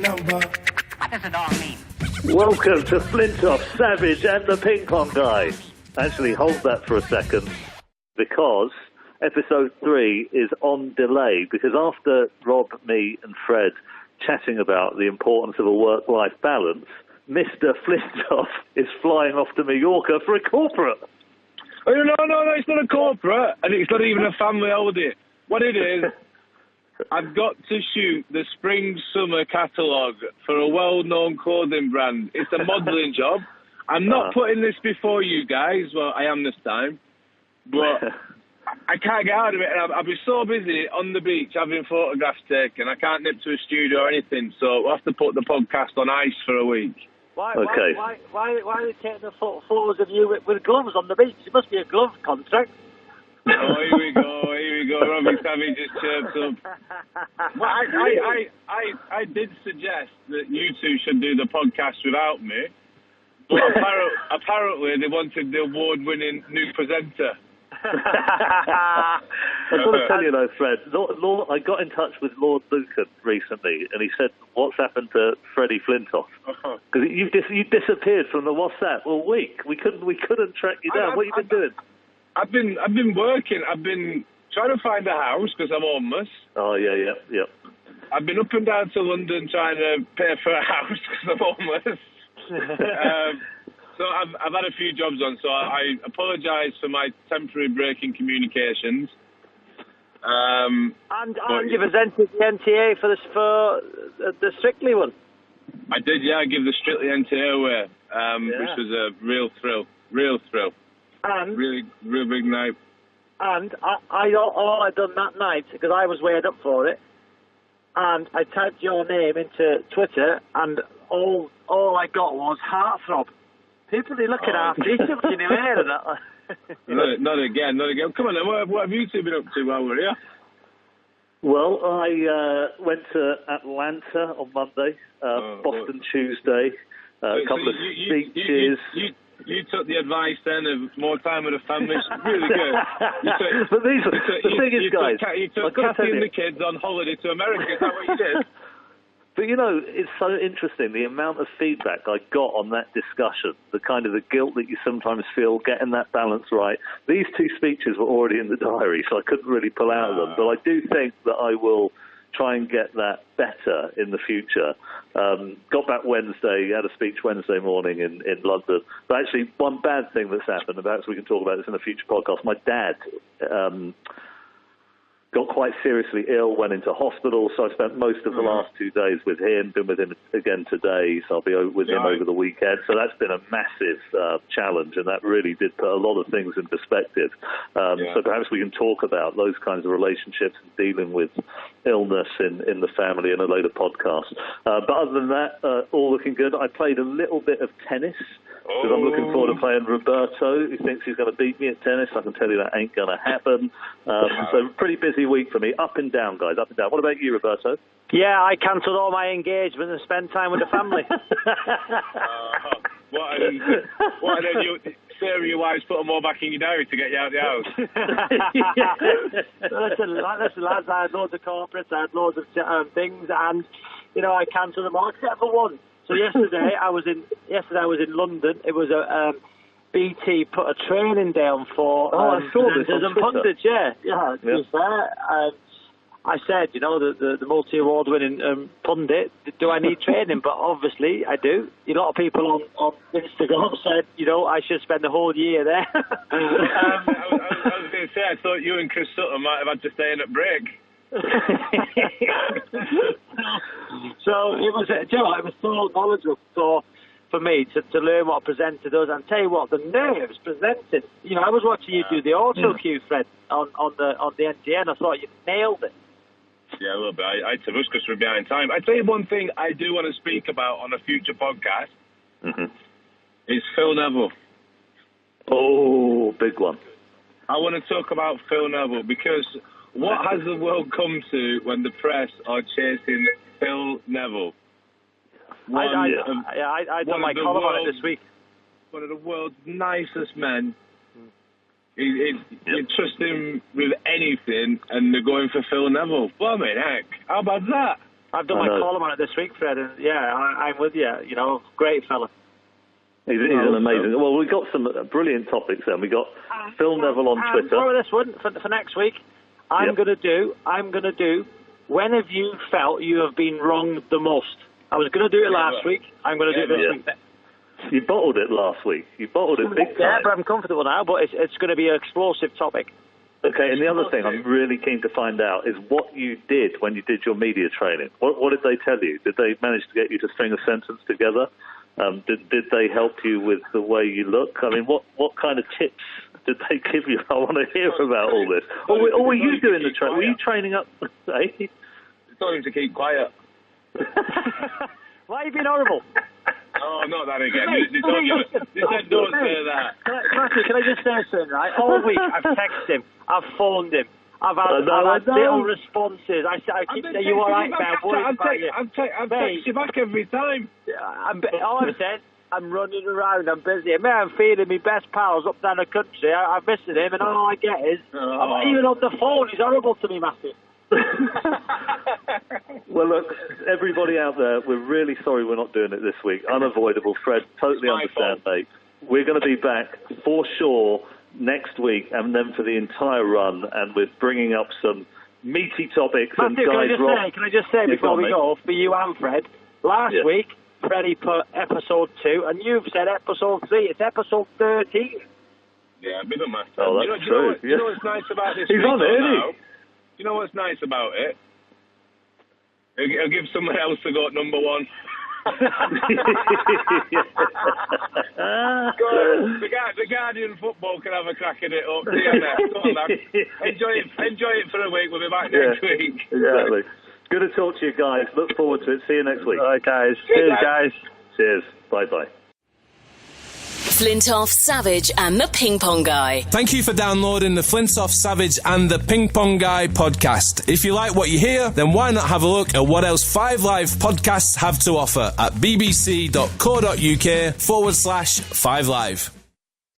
number. What does it all mean? Welcome to Flintoff, Savage and the Ping Pong Guy. Actually, hold that for a second, because episode 3 is on delay, because after Rob, me and Fred chatting about the importance of a work-life balance, Mr. Flintoff is flying off to Mallorca for a corporate. Oh, no, it's not a corporate, and it's not even a family holiday. What it is, I've got to shoot the spring-summer catalogue for a well-known clothing brand. It's a modelling job. I'm not putting this before you guys. Well, I am this time. But I can't get out of it. And I'll be so busy on the beach having photographs taken. I can't nip to a studio or anything. So we'll have to put the podcast on ice for a week. Why are they taking the photos of you with gloves on the beach? It must be a glove contract. Oh, here we go. Robbie Matthew just chirps up. Well, I did suggest that you two should do the podcast without me, but apparently they wanted the award-winning new presenter. I've got to tell you though, Fred, I got in touch with Lord Lucan recently, and he said, what's happened to Freddie Flintoff? Because you disappeared from the WhatsApp all week. We couldn't track you down. What have you been doing? I've been working. I've been trying to find a house because I'm homeless. Oh, yeah. I've been up and down to London trying to pay for a house because I'm homeless. So I've had a few jobs on, so I apologise for my temporary break in communications. And you presented the NTA for the Strictly one. I did, yeah. I give the Strictly NTA away, which was a real thrill. And really big night. And all I'd done that night, because I was weighed up for it, and I typed your name into Twitter, and all I got was heartthrob. People are looking after each other in your hair and that. Not again. Come on then, what have you two been up to while we're here? Well, I went to Atlanta on Monday, Boston Tuesday, a couple of speeches. You took the advice then of more time with the family. It's really good. The thing is, guys, you took Kathy and the kids on holiday to America. Is that what you did? But it's so interesting, the amount of feedback I got on that discussion, the kind of the guilt that you sometimes feel getting that balance right. These 2 speeches were already in the diary, so I couldn't really pull out of them. But I do think that I will try and get that better in the future. Got back Wednesday, had a speech Wednesday morning in London. But actually, one bad thing that's happened, and perhaps we can talk about this in a future podcast, my dad got quite seriously ill, went into hospital, so I spent most of the last 2 days with him, been with him again today, so I'll be with him over the weekend. So that's been a massive challenge, and that really did put a lot of things in perspective. So perhaps we can talk about those kinds of relationships and dealing with illness in the family in a later podcast. But other than that, all looking good. I played a little bit of tennis, because I'm looking forward to playing Roberto, who thinks he's going to beat me at tennis. I can tell you that ain't going to happen. So pretty busy week for me. Up and down, guys, up and down. What about you, Roberto? Yeah, I cancelled all my engagements and spent time with the family. What and then Sarah, your wife's put them all back in your diary to get you out of the house. Listen, lads, I had loads of corporates, I had loads of things, and, I cancelled them all except for one. So yesterday I was in London. It was a BT put a training down for I saw this on pundits. Yeah. It was there. I said, the multi-award winning pundit, do I need training? But obviously I do. A lot of people on Instagram said, I should spend the whole year there. I was going to say, I thought you and Chris Sutton might have had to stay in at break. So it was, it was so knowledgeable for me to learn what a presenter does. And tell you what, the nerves presenting. I was watching you do the auto cue, Fred, on the NTN. I thought you nailed it. Yeah, a little bit. I had to rush because we're behind time. I tell you one thing I do want to speak about on a future podcast. Is Phil Neville. Oh, big one. I want to talk about Phil Neville because what has the world come to when the press are chasing Phil Neville? I done my column on it this week. One of the world's nicest men. You trust him with anything, and they're going for Phil Neville. Well, I mean, heck, how about that? I've done my column on it this week, Fred, and I'm with you. You know, great fella. He's an amazing. Well, we've got some brilliant topics then. We got Phil Neville on Twitter. Borrow this one for next week. I'm gonna do. When have you felt you have been wronged the most? I was gonna do it last week. I'm gonna do it this week. You bottled it last week. You bottled it big time. Yeah, but I'm comfortable now. But it's going to be an explosive topic. Okay, and the other thing I'm really keen to find out is what you did when you did your media training. What did they tell you? Did they manage to get you to string a sentence together? Did they help you with the way you look? I mean, what kind of tips did they give you? I want to hear about all this. Or were you doing the training? Were you training up? I told him to keep quiet. Why are you being horrible? Oh, not that again. You said don't say that. Matthew, can I just say something, right? All week I've texted him, I've phoned him, I've had little responses. I keep saying, you all right, man? I've texted you back every time. All I've said, I'm running around, I'm busy. Man, I'm feeling my best pals up down the country. I'm missing him, and all I get is, even on the phone, he's horrible to me, Matthew. Well, look, everybody out there, we're really sorry we're not doing it this week. Unavoidable. Fred, totally understand, mate. We're going to be back for sure next week and then for the entire run, and we're bringing up some meaty topics. Matthew, and can I just say before we go, for you and Fred, last week, Freddie put episode 2, and you've said episode 3. It's episode 13. Yeah, a bit of matter. Oh, that's true. You know what's nice about this? He's on it, isn't he? You know what's nice about it? I'll give someone else to go at number 1. The Guardian football can have a crack at it up. Enjoy it for a week. We'll be back next week. Exactly. Good to talk to you guys. Look forward to it. See you next week. All right, guys. Cheers, guys. Cheers. Bye-bye. Flintoff, Savage and the Ping Pong Guy. Thank you for downloading the Flintoff, Savage and the Ping Pong Guy podcast. If you like what you hear, then why not have a look at what else 5 Live podcasts have to offer at bbc.co.uk/5live.